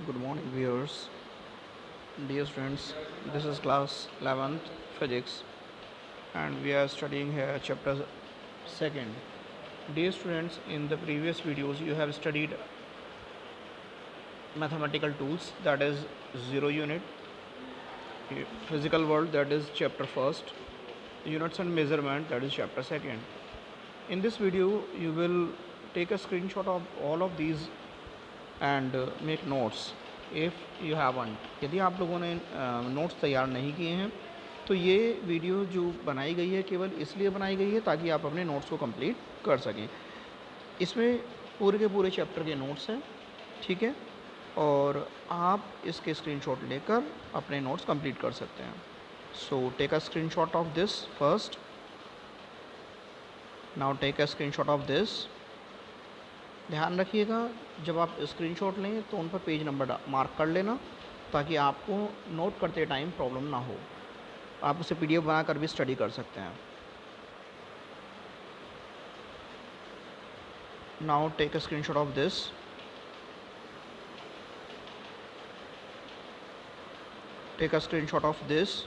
Good morning, viewers. Dear students, this is class 11th physics, and we are studying here chapter 2nd. Dear students, in the previous videos, you have studied mathematical tools, that is zero unit, physical world, that is chapter 1st, units and measurement, that is chapter 2nd. In this video, you will take a screenshot of all of these and make notes if you haven't. यदि आप लोगों ने notes तैयार नहीं किए हैं तो ये वीडियो जो बनाई गई है केवल इसलिए बनाई गई है ताकि आप अपने नोट्स को कंप्लीट कर सकें। इसमें पूरे के पूरे चैप्टर के नोट्स हैं, ठीक है, और आप इसके स्क्रीनशॉट लेकर अपने नोट्स कंप्लीट कर सकते हैं। So take a screenshot of this first. Now take a screenshot of this. ध्यान रखिएगा जब आप स्क्रीनशॉट लें तो उन पर पेज नंबर मार्क कर लेना ताकि आपको नोट करते टाइम प्रॉब्लम ना हो। आप उसे पीडीएफ बना कर भी स्टडी कर सकते हैं। Now take a screenshot of this. Take a screenshot of this.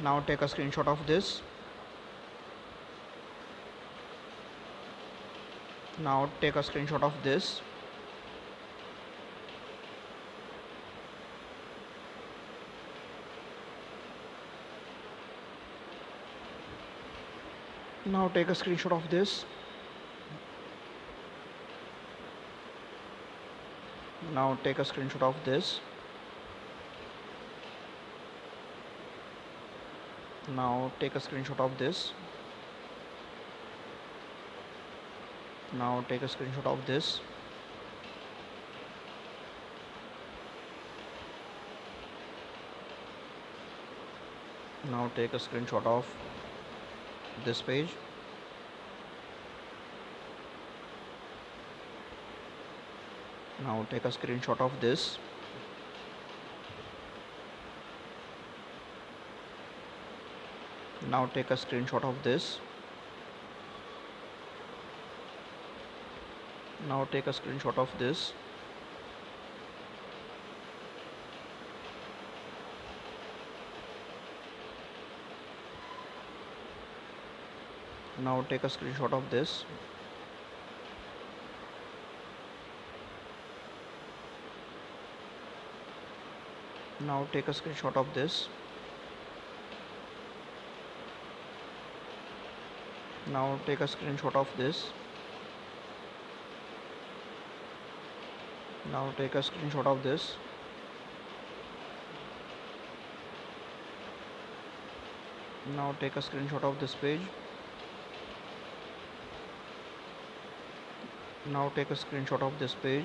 Now take a screenshot of this. Now take a screenshot of this. Now take a screenshot of this. Now take a screenshot of this. Now take a screenshot of this. Now take a screenshot of this. Now take a screenshot of this page. Now take a screenshot of this. Now take a screenshot of this. Now take a screenshot of this. Now take a screenshot of this. Now take a screenshot of this. Now take a screenshot of this. Now take a screenshot of this. Now take a screenshot of this page. Now take a screenshot of this page.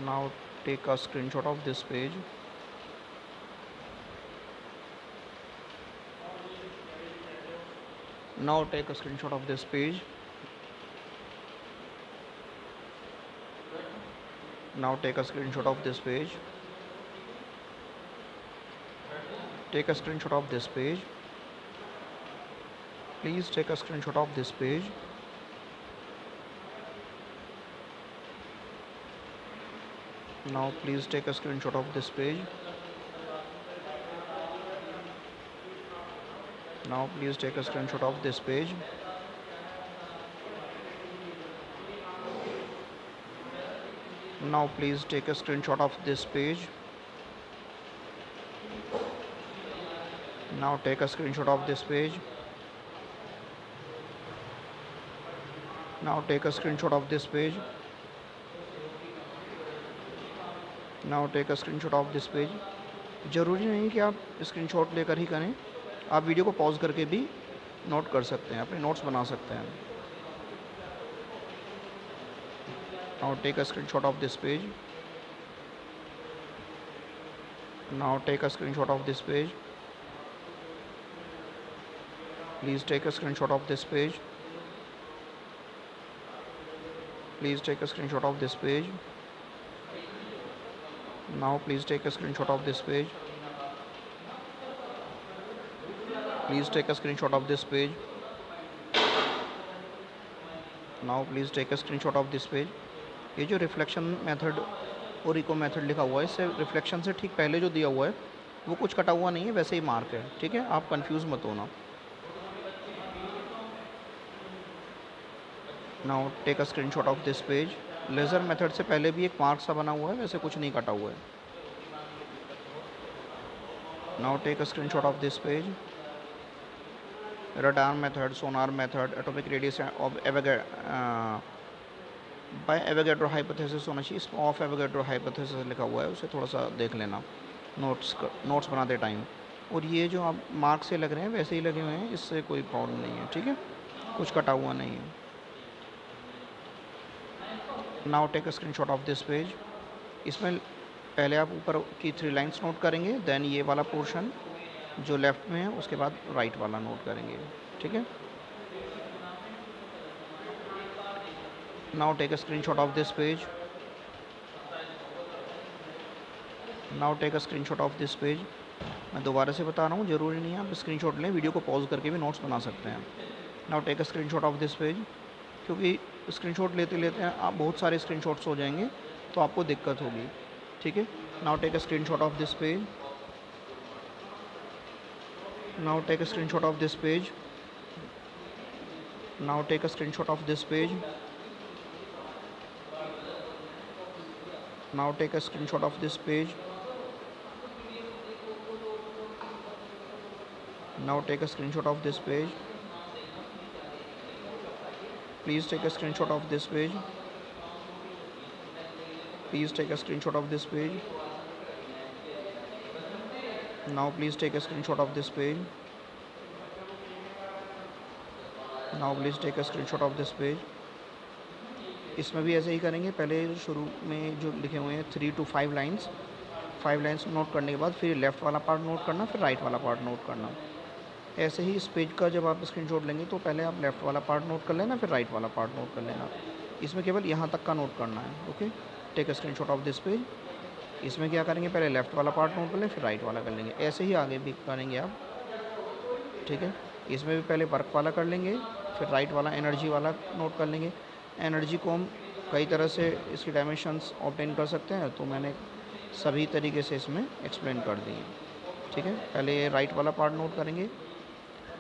Now take a screenshot of this page. Now take a screenshot of this page. Now take a screenshot of this page. Take a screenshot of this page. Please take a screenshot of this page. Now please take a screenshot of this page. Now please take a screenshot of this page. Now please take a screenshot of this page. Now take a screenshot of this page. Now take a screenshot of this page. Now take a screenshot of this page. ज़रूरी नहीं कि आप screenshot लेकर ही करें, आप video को pause करके भी नोट कर सकते हैं, अपने नोट्स बना सकते हैं। Now take a screenshot of this page. Now take a screenshot of this page. Please take a screenshot of this page. Please take a screenshot of this page. Now please take a screenshot of this page. Please take a screenshot of this page. Now please take a screenshot of this page. ये जो reflection method और echo method लिखा हुआ है, इससे reflection से ठीक पहले जो दिया हुआ है वो कुछ कटा हुआ नहीं है, वैसे ही मार्क है, ठीक है, आप कंफ्यूज मत होना। Now take a screenshot of this page. Laser method से पहले भी एक मार्क सा बना हुआ है, वैसे कुछ नहीं कटा हुआ है। Now take a screenshot of this page. Radar method, sonar method, atomic radius of by Avogadro hypothesis होना चाहिए, इसमें ऑफ एवोगैड्रो हाइपोथेसिस लिखा हुआ है, उसे थोड़ा सा देख लेना नोट्स बनाते टाइम। और ये जो आप मार्क से लग रहे हैं वैसे ही लगे हुए हैं, इससे कोई प्रॉब्लम नहीं है, ठीक है, कुछ कटा हुआ नहीं है। Now take a screenshot of this page. इसमें पहले आप ऊपर की 3 लाइन्स नोट करेंगे, देन ये वाला पोर्शन जो लेफ़्ट में है उसके बाद राइट वाला नोट करेंगे, ठीक है। Now take a screenshot of this page. Now take a screenshot of this page. मैं दोबारा से बता रहा हूँ, ज़रूरी नहीं है आप स्क्रीनशॉट लें, वीडियो को पॉज करके भी नोट्स बना सकते हैं। Now take a screenshot of this page. क्योंकि स्क्रीनशॉट लेते लेते हैं आप बहुत सारे स्क्रीनशॉट्स हो जाएंगे तो आपको दिक्कत होगी, ठीक है। Now take a screenshot of this page. Now take a screenshot of this page. Now take a screenshot of this page. Now take a screenshot of this page. Now take a screenshot of this page. Please take a screenshot of this page. Please take a screenshot of this page. Now please take a screenshot of this page. Now please take a screenshot of this page. इसमें भी ऐसे ही करेंगे, पहले शुरू में जो लिखे हुए हैं 3 to 5 लाइन्स, 5 लाइन्स नोट करने के बाद फिर लेफ़्ट वाला पार्ट नोट करना, फिर राइट वाला पार्ट नोट करना। ऐसे ही इस पेज का जब आप स्क्रीनशॉट लेंगे तो पहले आप लेफ़्ट वाला पार्ट नोट कर लेना, फिर राइट वाला पार्ट नोट कर लेना। इसमें केवल यहाँ तक का नोट करना है, okay. Take a screenshot of this page. इसमें क्या करेंगे, पहले लेफ़्ट वाला पार्ट नोट कर लें, फिर राइट वाला कर लेंगे, ऐसे ही आगे भी करेंगे आप, ठीक है। इसमें भी पहले वर्क वाला कर लेंगे, फिर राइट वाला एनर्जी वाला नोट कर लेंगे। एनर्जी को हम कई तरह से इसकी डायमेंशंस ऑब्टेन कर सकते हैं, तो मैंने सभी तरीके से इसमें एक्सप्लेन कर दी है, ठीक है। पहले राइट वाला पार्ट नोट करेंगे।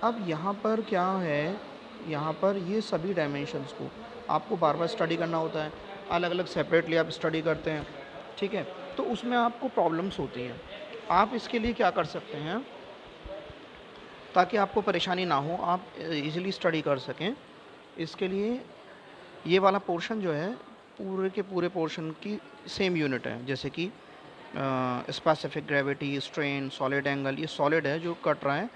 अब यहाँ पर क्या है, यहाँ पर ये सभी डायमेंशंस को आपको बार बार स्टडी करना होता है, अलग अलग सेपरेटली आप स्टडी करते हैं, ठीक है, तो उसमें आपको प्रॉब्लम्स होती हैं। आप इसके लिए क्या कर सकते हैं, ताकि आपको परेशानी ना हो, आप इजीली स्टडी कर सकें, इसके लिए ये वाला पोर्शन जो है पूरे के पूरे पोर्शन की सेम यूनिट है, जैसे कि specific gravity, strain, solid angle, ये सॉलिड है जो कट रहा है।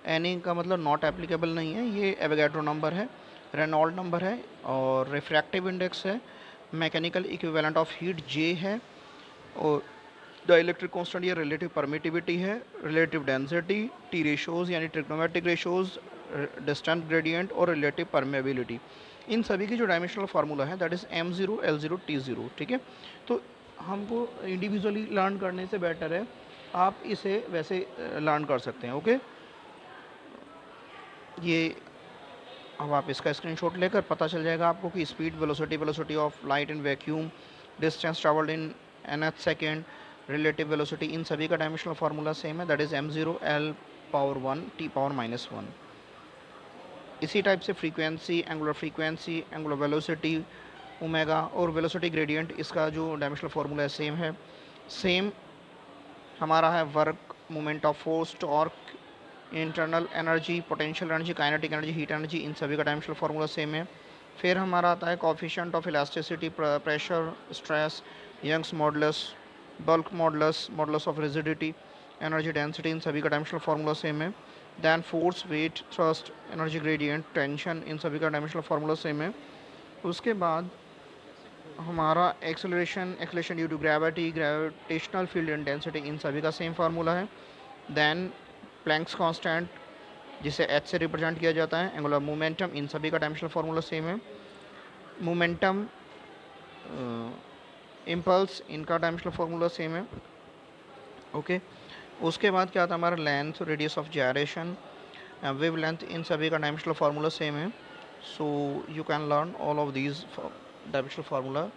एनी का मतलब नॉट एप्लीकेबल नहीं है, ये एवोगैड्रो नंबर है, रेनॉल्ड नंबर है, और रिफ्रैक्टिव इंडेक्स है, मैकेनिकल इक्विवेलेंट ऑफ हीट जे है, और द इलेक्ट्रिक कांस्टेंट या रिलेटिव परमिटिविटी है, रिलेटिव डेंसिटी, टी रेशोज़ यानी ट्रिग्नोमेट्रिक रेशोज़, डिस्टेंस ग्रेडियंट और रिलेटिव परमेबिलिटी। इन सभी की जो डायमेंशनल फार्मूला है that is m0 l0 t0, ठीक है। तो हमको इंडिविजुअली लर्न करने से बेटर है आप इसे वैसे लर्न कर सकते हैं, ओके। ये अब आप इसका स्क्रीनशॉट लेकर पता चल जाएगा आपको कि speed, velocity of light in vacuum, distance travelled in nth second, relative velocity, इन सभी का डायमेंशनल फार्मूला सेम है, that is m0 l⁻1 t⁻−1। इसी टाइप से फ्रीक्वेंसी, एंगुलर वेलोसिटी, ओमेगा और वेलोसिटी ग्रेडियंट, इसका जो डायमेंशनल फार्मूला है सेम है। सेम हमारा है work, moment of force, torque, internal energy, potential energy, kinetic energy, heat energy, इन सभी का डायमेंशनल फार्मूला सेम है। फिर हमारा आता है coefficient of elasticity, pressure, stress, Young's modulus, bulk modulus, modulus of rigidity, energy density, इन सभी का डायमेंशनल फार्मूला सेम है। Then force, weight, thrust, energy gradient, tension, इन सभी का डायमेंशनल फार्मूला सेम है। उसके बाद हमारा acceleration due to gravity, gravitational field intensity, इन सभी का सेम फार्मूला है। दैन प्लैंक्स कांस्टेंट, जिसे h से रिप्रेजेंट किया जाता है, एंगुलर मोमेंटम, इन सभी का डायमेंशनल फार्मूला सेम है। मोमेंटम, इम्पल्स, इनका डायमेंशनल फार्मूला सेम है, ओके। उसके बाद क्या आता है हमारा length, radius of gyration, wavelength, इन सभी का डायमेंशनल फार्मूला सेम है। So you can learn all of these dimensional formula.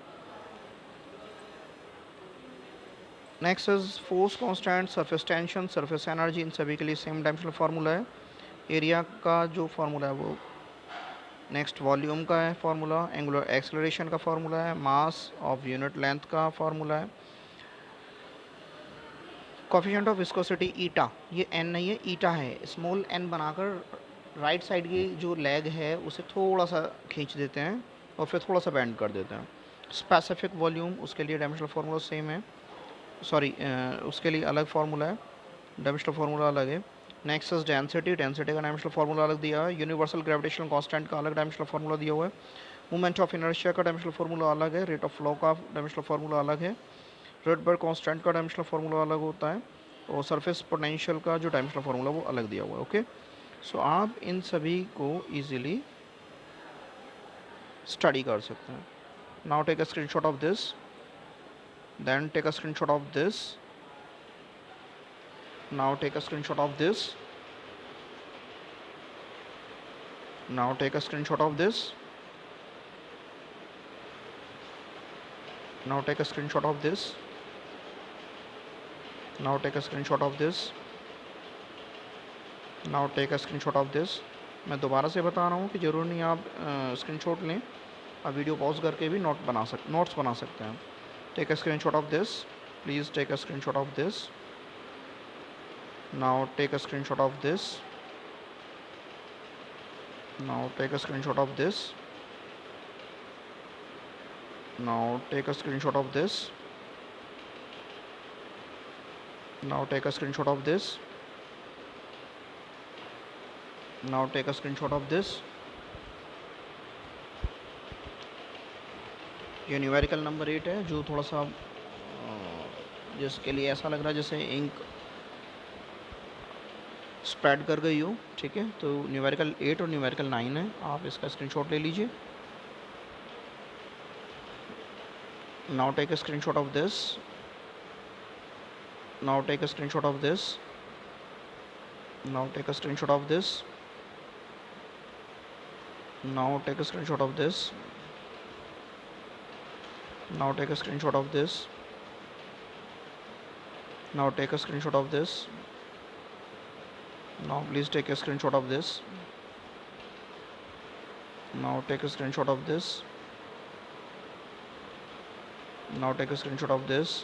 Next is force constant, surface tension, surface energy, इन सभी के लिए सेम डायमेंशनल फार्मूला है. एरिया का जो फार्मूला है वो नेक्स्ट वॉल्यूम का है फार्मूला, एंगुलर एक्सेलरेशन का फार्मूला है, मास ऑफ यूनिट लेंथ का फार्मूला है, कोफिशिएंट ऑफ विस्कोसिटी ईटा, ये एन नहीं है ईटा है, स्मॉल एन बनाकर राइट साइड की जो लेग है उसे थोड़ा सा खींच देते हैं और फिर थोड़ा सा बेंड कर देते हैं. स्पेसिफिक वॉल्यूम, उसके लिए डायमेंशनल फार्मूला सेम है, सॉरी उसके लिए अलग फार्मूला है, डायमेंशनल फार्मूला अलग है. नेक्स्ट इज डेंसिटी, डेंसिटी का डायमेंशनल फार्मूला अलग दिया है. यूनिवर्सल ग्रेविटेशनल कांस्टेंट का अलग डायमेंशनल फार्मूला दिया हुआ है. मूवमेंट ऑफ इनर्शिया का डायमेंशनल फार्मूला अलग है. रेट ऑफ फ्लो का डायमेंशनल फार्मूला अलग है. रटबर्ग कांस्टेंट का डायमेंशनल फार्मूला अलग होता है और सरफेस पोटेंशियल का जो डायमेंशनल फार्मूला वो अलग दिया हुआ है. ओके, सो आप इन सभी को ईजिली स्टडी कर सकते हैं. Now take a screenshot of this, then take a screenshot of this. Now take a screenshot of this. Now take a screenshot of this. Now take a screenshot of this. Now take a screenshot of this. Now take a screenshot of this. मैं दोबारा से बता रहा हूँ कि ज़रूर नहीं आप स्क्रीनशॉट लें, आप वीडियो पॉज करके भी नोट्स बना सकते हैं. Take a screenshot of this. Please take a screenshot of this. Now take a screenshot of this. Now take a screenshot of this. Now take a screenshot of this. Now take a screenshot of this. Now take a screenshot of this. ये numerical number 8 है जो थोड़ा सा जिसके लिए ऐसा लग रहा है जैसे इंक स्प्रेड कर गई हो. ठीक है, तो न्यूमेरिकल 8 और न्यूमेरिकल 9 है, आप इसका स्क्रीनशॉट ले लीजिए. Now take a screenshot of this. Now take a screenshot of this. Now take a screenshot of this. Now take a screenshot of this. Now take a screenshot of this. Now take a screenshot of this. Now please take a screenshot of this. Now take a screenshot of this. Now take a screenshot of this.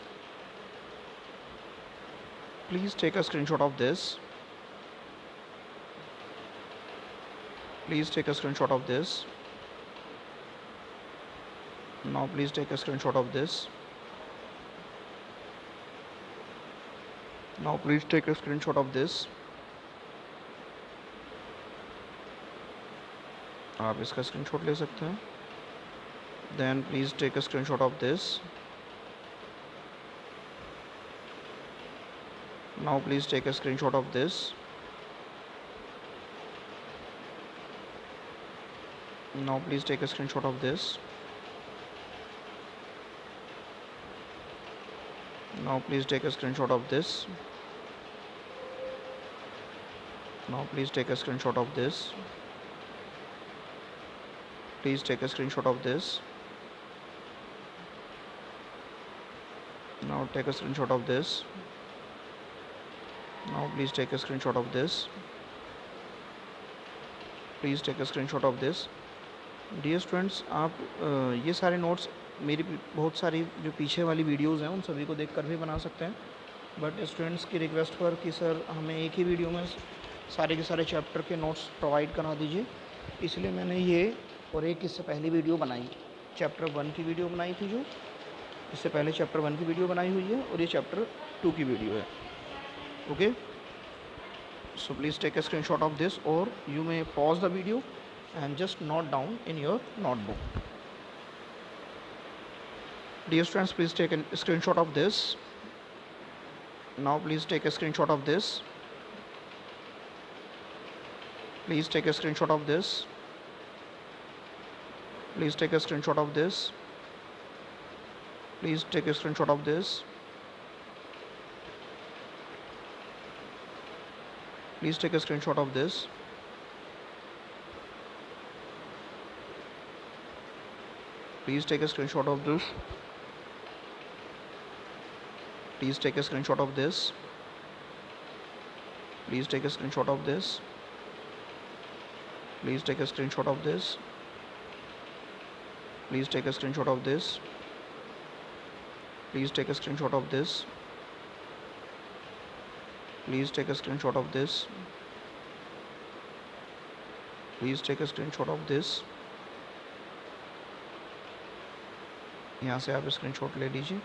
Please take a screenshot of this. Please take a screenshot of this. Now please take a screenshot of this. Now please take a screenshot of this. आप इसका screenshot ले सकते हैं. Then please take a screenshot of this. Now please take a screenshot of this. Now please take a screenshot of this. Now please take a screenshot of this. Now please take a screenshot of this. Please take a screenshot of this. Now take a screenshot of this. Now please take a screenshot of this. Please take a screenshot of this. Dear students, आप ये सारे notes मेरी बहुत सारी जो पीछे वाली videos हैं उन सभी को देखकर भी बना सकते हैं. बट स्टूडेंट्स की रिक्वेस्ट पर कि सर हमें एक ही वीडियो में सारे के सारे चैप्टर के नोट्स प्रोवाइड करा दीजिए, इसलिए मैंने ये और एक इससे पहली वीडियो बनाई, चैप्टर 1 की वीडियो बनाई थी, जो इससे पहले चैप्टर 1 की वीडियो बनाई हुई है और ये चैप्टर 2 की वीडियो है. Okay, so please take a screenshot of this or you may pause the video and just note down in your notebook. Dear students, please take a screenshot of this. Now please take a screenshot of this. Please take a screenshot of this. Please take a screenshot of this. Please take a screenshot of this. Please take a screenshot of this. Please take a screenshot of this. Please take a screenshot of this. Please take a screenshot of this. Please take a screenshot of this. Please take a screenshot of this. Please take a screenshot of this. Please take a screenshot of this. Please take a screenshot of this. यहाँ से आप screenshot ले लीजिए.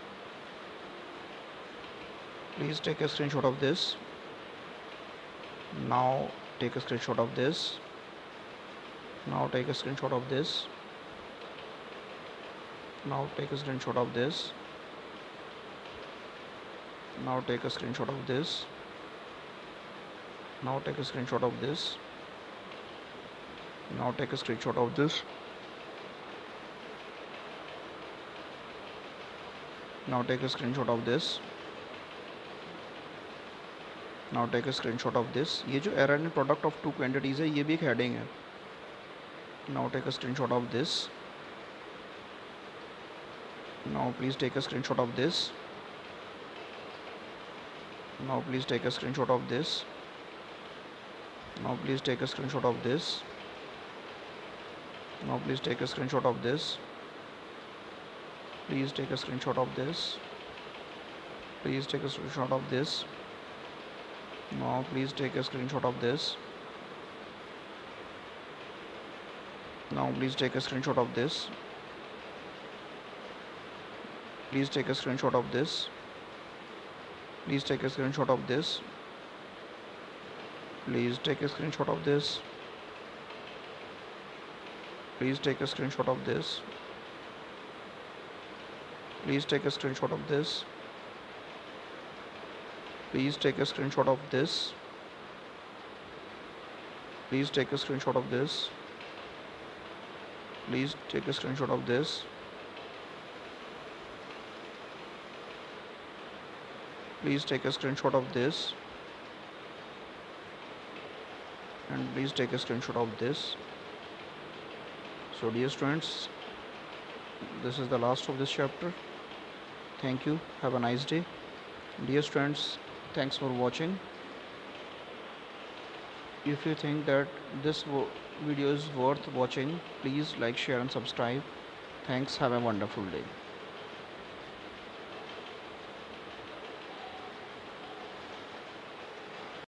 Please take a screenshot of this. Now take a screenshot of this. Now take a screenshot of this. Now take a screenshot of this. Now take a screenshot of this. Now take a screenshot of this. Now take a screenshot of this. Now take a screenshot of this. Now take a screenshot of this. ये जो error in product of two quantities है ये भी एक heading है. Now take a screenshot of this. Now please take a screenshot of this. Now please take a screenshot of this. Now please take a screenshot of this. Now please take a screenshot of this. Please take a screenshot of this. Please take a screenshot of this. Now please take a screenshot of this. Now please take a screenshot of this. Please take a screenshot of this. Please take a screenshot of this. Please take a screenshot of this. Please take a screenshot of this. Please take a screenshot of this. Please take a screenshot of this. Please take a screenshot of this. Please take a screenshot of this. Please take a screenshot of this. And please take a screenshot of this. So dear students, this is the last of this chapter. Thank you. Have a nice day. Dear students, thanks for watching. If you think that this video is worth watching, please like, share and subscribe. Thanks. Have a wonderful day.